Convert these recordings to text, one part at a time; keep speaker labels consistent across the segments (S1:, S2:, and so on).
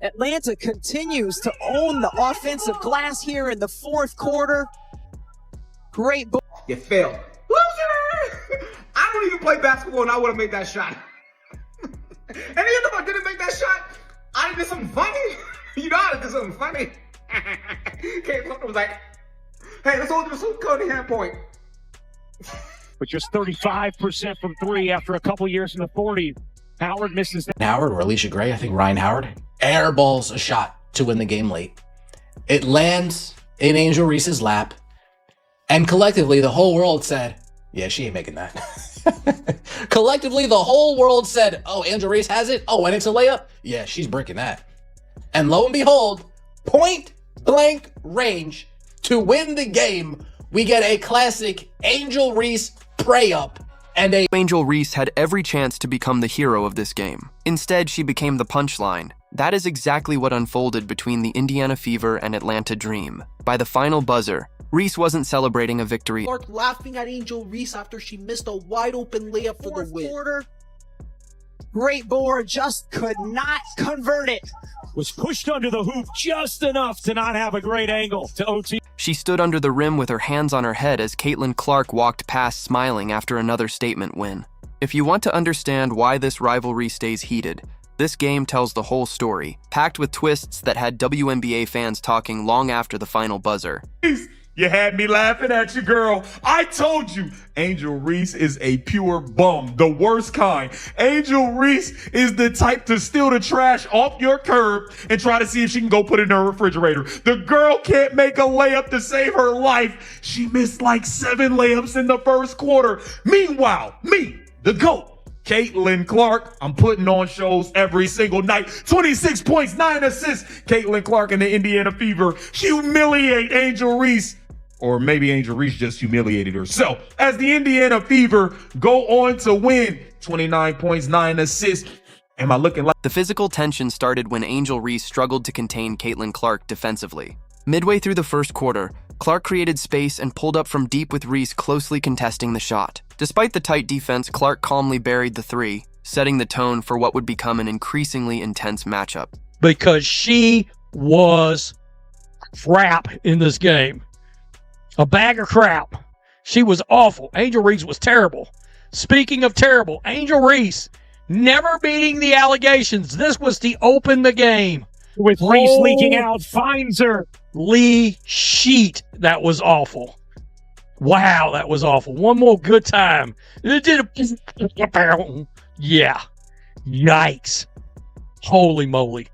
S1: Atlanta continues to own the offensive glass here in the fourth quarter. Great ball.
S2: You failed. Loser! I don't even play basketball and I would have made that shot. And even if I didn't make that shot, I did something funny. You know I did something funny. Caitlin was like, hey, let's hold this Cody hand point.
S3: But just 35% from three after a couple years in the 40s. Howard misses that.
S4: Howard or Alicia Gray, I think Ryan Howard, airballs a shot to win the game late. It lands in AngelReese's lap, and collectively the whole world said, yeah, she ain't making that. Collectively the whole world said, oh, AngelReese has it? Oh, and it's a layup? Yeah, she's breaking that. And lo and behold, point blank range to win the game, we get a classic AngelReese pray-up. And
S5: AngelReese had every chance to become the hero of this game. Instead, she became the punchline. That is exactly what unfolded between the Indiana Fever and Atlanta Dream. By the final buzzer, Reese wasn't celebrating a victory.
S6: Clark laughing at AngelReese after she missed a wide-open layup for the win.
S1: Quarter. Great board, just could not convert it.
S3: Was pushed under the hoop just enough to not have a great angle to OT.
S5: She stood under the rim with her hands on her head as CaitlinClark walked past smiling after another statement win. If you want to understand why this rivalry stays heated, this game tells the whole story, packed with twists that had WNBA fans talking long after the final buzzer.
S7: You had me laughing at you, girl. I told you, AngelReese is a pure bum, the worst kind. AngelReese is the type to steal the trash off your curb and try to see if she can go put it in her refrigerator. The girl can't make a layup to save her life. She missed like 7 layups in the first quarter. Meanwhile, me, the GOAT, CaitlinClark, I'm putting on shows every single night. 26 points, 9 assists. CaitlinClark and the Indiana Fever humiliate AngelReese. Or maybe AngelReese just humiliated herself. As the Indiana Fever go on to win 29 points, 9 assists. Am I looking like...
S5: The physical tension started when AngelReese struggled to contain CaitlinClark defensively. Midway through the first quarter, Clark created space and pulled up from deep with Reese closely contesting the shot. Despite the tight defense, Clark calmly buried the three, setting the tone for what would become an increasingly intense matchup.
S8: Because she was crap in this game. A bag of crap. She was awful. AngelReese was terrible. Speaking of terrible, AngelReese never beating the allegations. This was to open the game.
S3: With Reese leaking out, finds her.
S8: Lee Sheet. That was awful. Wow, that was awful. One more good time. It did a... Yeah. Yikes. Holy moly.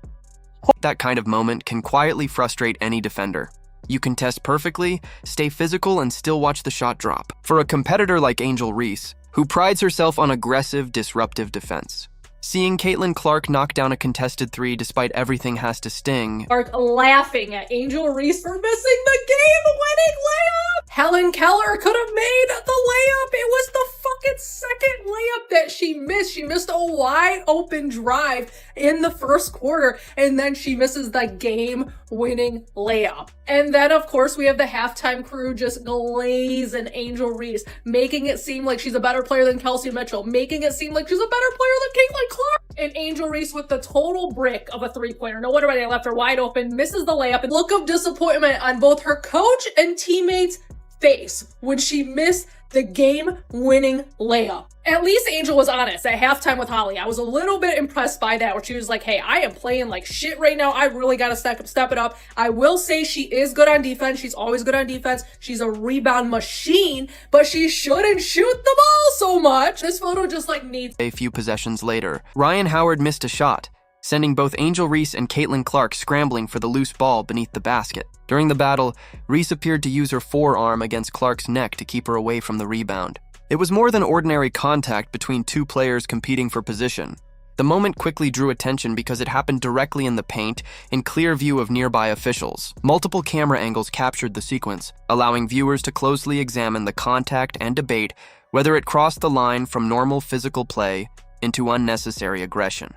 S5: That kind of moment can quietly frustrate any defender. You can test perfectly, stay physical, and still watch the shot drop. For a competitor like AngelReese, who prides herself on aggressive, disruptive defense, seeing CaitlinClark knock down a contested three despite everything has to sting.
S9: Clark laughing at AngelReese for missing the game-winning layup. Helen Keller could have made the layup. It was the fucking second layup that she missed. She missed a wide open drive in the first quarter, and then she misses the game-winning layup. And then, of course, we have the halftime crew just glazing AngelReese, making it seem like she's a better player than Kelsey Mitchell, making it seem like she's a better player than CaitlinClark. And AngelReese with the total brick of a three-pointer. No wonder why they left her wide open, misses the layup, and look of disappointment on both her coach and teammates' face when she missed the game-winning layup. At least Angel was honest at halftime with Holly. I was a little bit impressed by that, where she was like, hey, I am playing like shit right now. I really got to step it up. I will say she is good on defense. She's always good on defense. She's a rebound machine, but she shouldn't shoot the ball so much. This photo just like needs...
S5: A few possessions later, Ryan Howard missed a shot, sending both AngelReese and CaitlinClark scrambling for the loose ball beneath the basket. During the battle, Reese appeared to use her forearm against Clark's neck to keep her away from the rebound. It was more than ordinary contact between two players competing for position. The moment quickly drew attention because it happened directly in the paint, in clear view of nearby officials. Multiple camera angles captured the sequence, allowing viewers to closely examine the contact and debate whether it crossed the line from normal physical play into unnecessary aggression.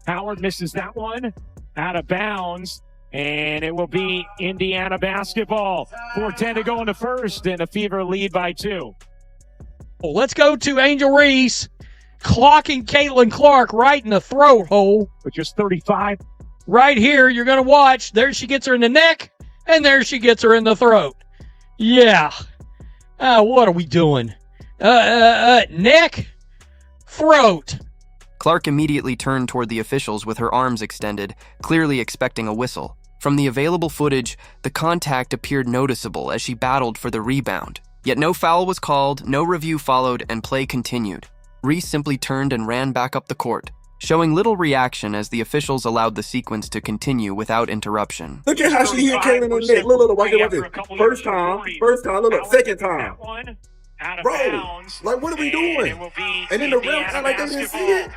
S3: Howard misses that one, out of bounds, and it will be Indiana basketball. 4:10 to go in the first, and the Fever lead by 2.
S8: Well, let's go to AngelReese clocking CaitlinClark right in the throat hole.
S3: With just 35
S8: Right here, you're going to watch. There she gets her in the neck, and there she gets her in the throat. Yeah. What are we doing? Neck, throat.
S5: Clark immediately turned toward the officials with her arms extended, clearly expecting a whistle. From the available footage, the contact appeared noticeable as she battled for the rebound. Yet no foul was called, no review followed, and play continued. Reese simply turned and ran back up the court, showing little reaction as the officials allowed the sequence to continue without interruption.
S10: Look at how she hit Caitlin in the neck. Look, watch it. First time, look, second time. Bro, like, what are we doing? And then the refs act like they didn't see it.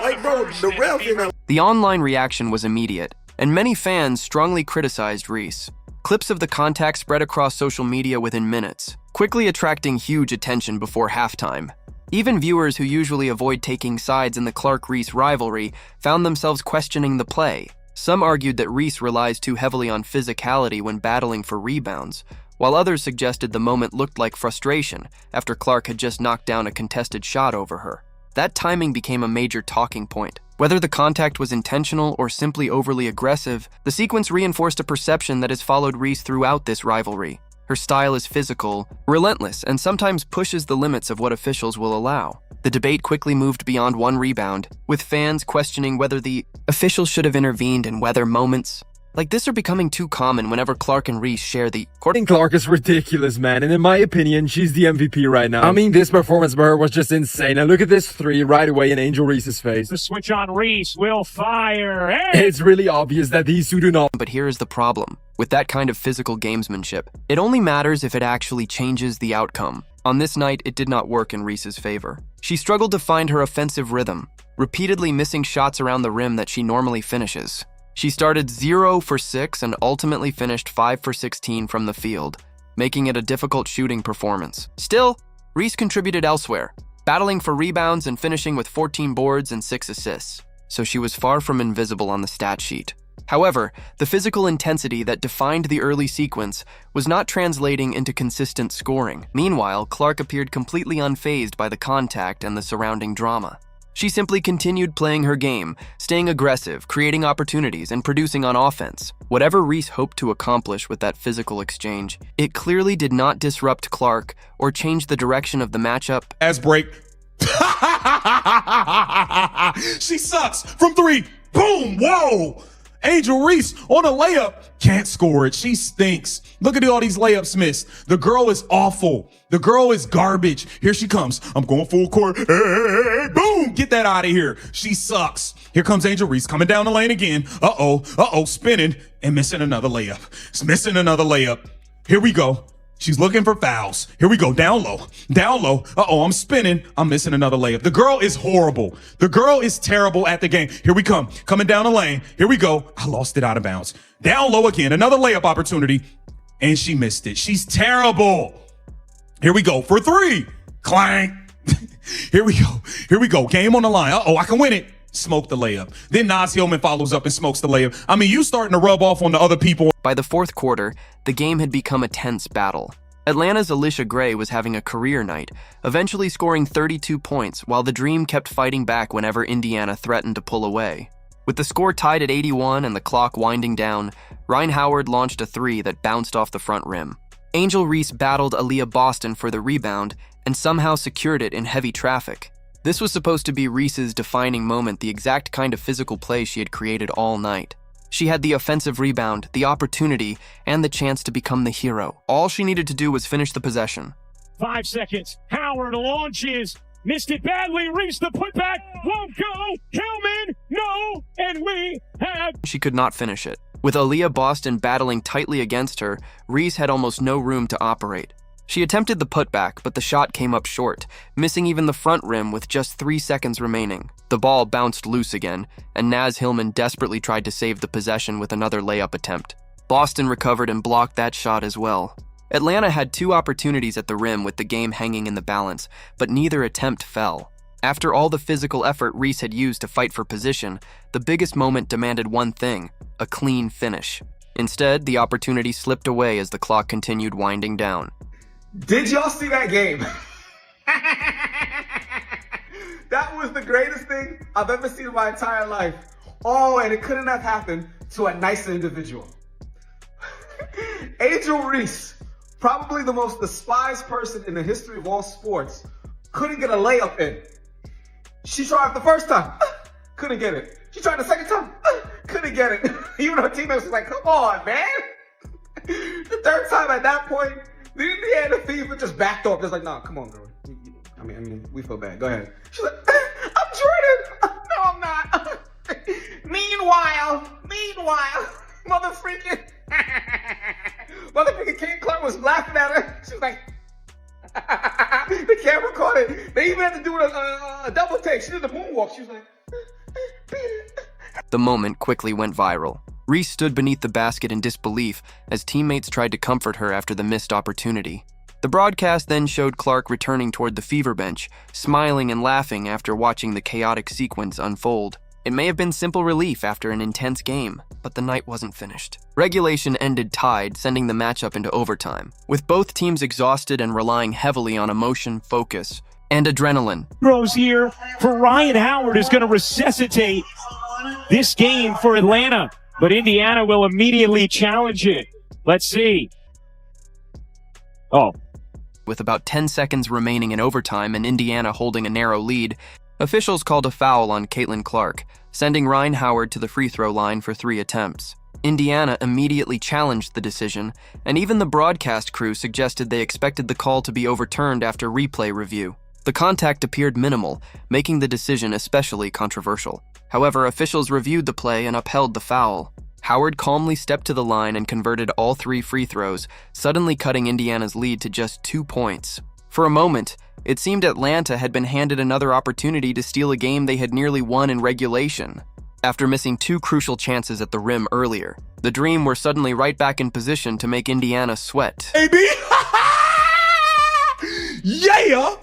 S10: Like, bro, the refs didn't.
S5: The online reaction was immediate, and many fans strongly criticized Reese. Clips of the contact spread across social media within minutes, quickly attracting huge attention before halftime. Even viewers who usually avoid taking sides in the Clark-Reese rivalry found themselves questioning the play. Some argued that Reese relies too heavily on physicality when battling for rebounds, while others suggested the moment looked like frustration after Clark had just knocked down a contested shot over her. That timing became a major talking point. Whether the contact was intentional or simply overly aggressive, the sequence reinforced a perception that has followed Reese throughout this rivalry. Her style is physical, relentless, and sometimes pushes the limits of what officials will allow. The debate quickly moved beyond one rebound, with fans questioning whether the officials should have intervened in whether moments like this are becoming too common whenever Clark and Reese share the court.
S11: Clark is ridiculous, man, and in my opinion, she's the MVP right now. I mean, this performance by her was just insane, and look at this three right away in AngelReese's face.
S3: The switch on Reese will fire. Hey!
S11: It's really obvious that these two do not.
S5: But here is the problem. With that kind of physical gamesmanship, it only matters if it actually changes the outcome. On this night, it did not work in Reese's favor. She struggled to find her offensive rhythm, repeatedly missing shots around the rim that she normally finishes. She started 0 for 6 and ultimately finished 5 for 16 from the field, making it a difficult shooting performance. Still, Reese contributed elsewhere, battling for rebounds and finishing with 14 boards and 6 assists, so she was far from invisible on the stat sheet. However, the physical intensity that defined the early sequence was not translating into consistent scoring. Meanwhile, Clark appeared completely unfazed by the contact and the surrounding drama. She simply continued playing her game, staying aggressive, creating opportunities, and producing on offense. Whatever Reese hoped to accomplish with that physical exchange, it clearly did not disrupt Clark or change the direction of the matchup.
S7: As break. She sucks from 3. Boom. Whoa. AngelReese on a layup. Can't score it. She stinks. Look at all these layups missed. The girl is awful. The girl is garbage. Here she comes. I'm going full court. Hey, boom. Get that out of here. She sucks. Here comes AngelReese coming down the lane again. Uh-oh, spinning and missing another layup. It's missing another layup. Here we go. She's looking for fouls. Here we go. Down low. Uh-oh, I'm spinning. I'm missing another layup. The girl is horrible. The girl is terrible at the game. Here we come. Coming down the lane. Here we go. I lost it out of bounds. Down low again. Another layup opportunity. And she missed it. She's terrible. Here we go. For 3. Clank. Here we go. Game on the line. Uh-oh, I can win it. Smoke the layup. Then Naz Hillman follows up and smokes the layup. I mean, you starting to rub off on the other people.
S5: By the fourth quarter, the game had become a tense battle. Atlanta's Alicia Gray was having a career night, eventually scoring 32 points, while the Dream kept fighting back whenever Indiana threatened to pull away. With the score tied at 81 and the clock winding down, Ryan Howard launched a 3 that bounced off the front rim. AngelReese battled Aaliyah Boston for the rebound and somehow secured it in heavy traffic. This was supposed to be Reese's defining moment, the exact kind of physical play she had created all night. She had the offensive rebound, the opportunity, and the chance to become the hero. All she needed to do was finish the possession.
S3: 5 seconds. Howard launches. Missed it badly. Reese the putback. Won't go. Hillman. No. And we have...
S5: She could not finish it. With Aaliyah Boston battling tightly against her, Reese had almost no room to operate. She attempted the putback, but the shot came up short, missing even the front rim with just 3 seconds remaining. The ball bounced loose again, and Naz Hillman desperately tried to save the possession with another layup attempt. Boston recovered and blocked that shot as well. Atlanta had 2 opportunities at the rim with the game hanging in the balance, but neither attempt fell. After all the physical effort Reese had used to fight for position, the biggest moment demanded one thing: a clean finish. Instead, the opportunity slipped away as the clock continued winding down.
S2: Did y'all see that game? That was the greatest thing I've ever seen in my entire life. Oh, and it couldn't have happened to a nicer individual. AngelReese, probably the most despised person in the history of all sports, couldn't get a layup in. She tried the first time, couldn't get it. She tried the second time, couldn't get it. Even her teammates was like, come on, man. The third time at that point, the Indiana Fever just backed off. Just like, nah, come on, girl. I mean, we feel bad. Go ahead. She's like, I'm Jordan. No, I'm not. Meanwhile, motherfreaking CaitlinClark was laughing at her. She was like, the camera caught it. They even had to do a double take. She did the moonwalk. She was like, beat it.
S5: The moment quickly went viral. Reese stood beneath the basket in disbelief as teammates tried to comfort her after the missed opportunity. The broadcast then showed Clark returning toward the Fever bench, smiling and laughing after watching the chaotic sequence unfold. It may have been simple relief after an intense game, but the night wasn't finished. Regulation ended tied, sending the matchup into overtime, with both teams exhausted and relying heavily on emotion, focus, and adrenaline.
S3: Throws here for Ryan Howard is going to resuscitate this game for Atlanta, but Indiana will immediately challenge it. Let's see.
S5: With about 10 seconds remaining in overtime and Indiana holding a narrow lead, officials called a foul on CaitlinClark, sending Ryan Howard to the free throw line for 3 attempts. Indiana immediately challenged the decision, and even the broadcast crew suggested they expected the call to be overturned after replay review. The contact appeared minimal, making the decision especially controversial. However, officials reviewed the play and upheld the foul. Howard calmly stepped to the line and converted all 3 free throws, suddenly cutting Indiana's lead to just 2 points. For a moment, it seemed Atlanta had been handed another opportunity to steal a game they had nearly won in regulation. After missing 2 crucial chances at the rim earlier, the Dream were suddenly right back in position to make Indiana sweat.
S7: Baby! Yeah!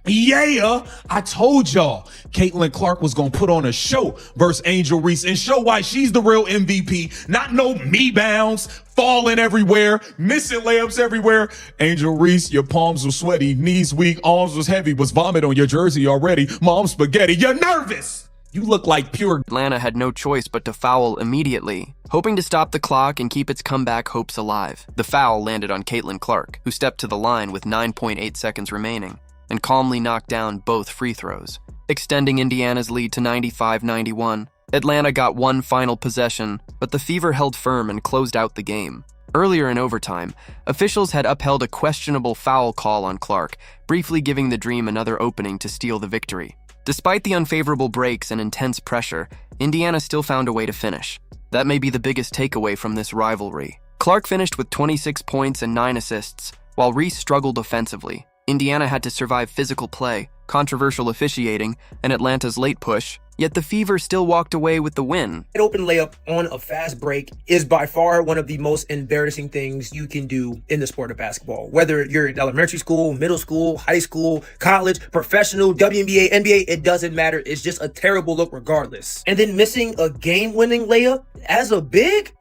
S7: Yeah, I told y'all CaitlinClark was gonna put on a show versus AngelReese and show why she's the real MVP. Not no me bounds, falling everywhere, missing layups everywhere. AngelReese, your palms were sweaty, knees weak, arms was heavy, was vomit on your jersey already. Mom's spaghetti, you're nervous. You look like pure.
S5: Atlanta had no choice but to foul immediately, hoping to stop the clock and keep its comeback hopes alive. The foul landed on CaitlinClark, who stepped to the line with 9.8 seconds remaining, and calmly knocked down both free throws, extending Indiana's lead to 95-91. Atlanta got one final possession, but the Fever held firm and closed out the game. Earlier in overtime, officials had upheld a questionable foul call on Clark, briefly giving the Dream another opening to steal the victory. Despite the unfavorable breaks and intense pressure, Indiana still found a way to finish. That may be the biggest takeaway from this rivalry. Clark finished with 26 points and 9 assists, while Reese struggled offensively. Indiana had to survive physical play, controversial officiating, and Atlanta's late push, yet the Fever still walked away with the win.
S12: An open layup on a fast break is by far one of the most embarrassing things you can do in the sport of basketball. Whether you're in elementary school, middle school, high school, college, professional, WNBA, NBA, it doesn't matter. It's just a terrible look regardless. And then missing a game-winning layup as a big,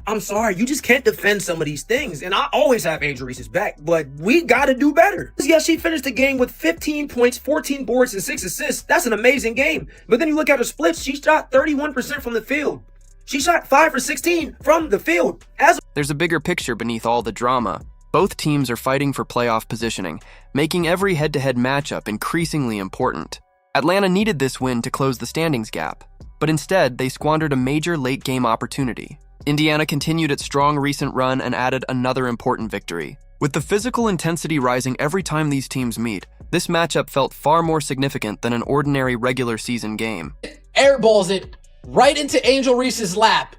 S12: I'm sorry, you just can't defend some of these things. And I always have AngelReese's back, but we gotta do better. Yeah, she finished the game with 15 points, 14 boards, and 6 assists. That's an amazing game. But then you look at her splits, she shot 31% from the field. She shot 5 for 16 from the field.
S5: There's a bigger picture beneath all the drama. Both teams are fighting for playoff positioning, making every head-to-head matchup increasingly important. Atlanta needed this win to close the standings gap, but instead they squandered a major late-game opportunity. Indiana continued its strong recent run and added another important victory. With the physical intensity rising every time these teams meet, this matchup felt far more significant than an ordinary regular season game.
S4: Airballs it right into AngelReese's lap.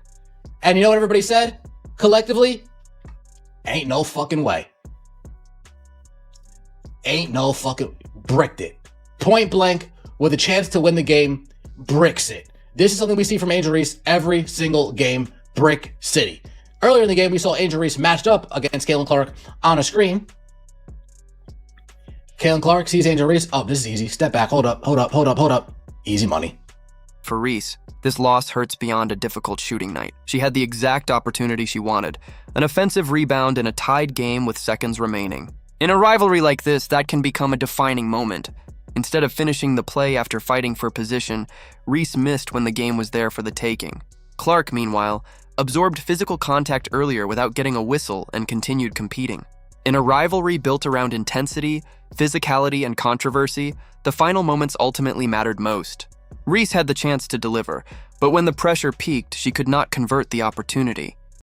S4: And you know what everybody said? Collectively, ain't no fucking way. Ain't no fucking... Bricked it. Point blank, with a chance to win the game, bricks it. This is something we see from AngelReese every single game. Brick City. Earlier in the game, we saw AngelReese matched up against CaitlinClark on a screen. CaitlinClark sees AngelReese. Oh, this is easy. Step back. Hold up. Easy money.
S5: For Reese, this loss hurts beyond a difficult shooting night. She had the exact opportunity she wanted, an offensive rebound in a tied game with seconds remaining. In a rivalry like this, that can become a defining moment. Instead of finishing the play after fighting for position, Reese missed when the game was there for the taking. Clark, meanwhile, absorbed physical contact earlier without getting a whistle and continued competing. In a rivalry built around intensity, physicality, and controversy, the final moments ultimately mattered most. Reese had the chance to deliver, but when the pressure peaked, she could not convert the opportunity.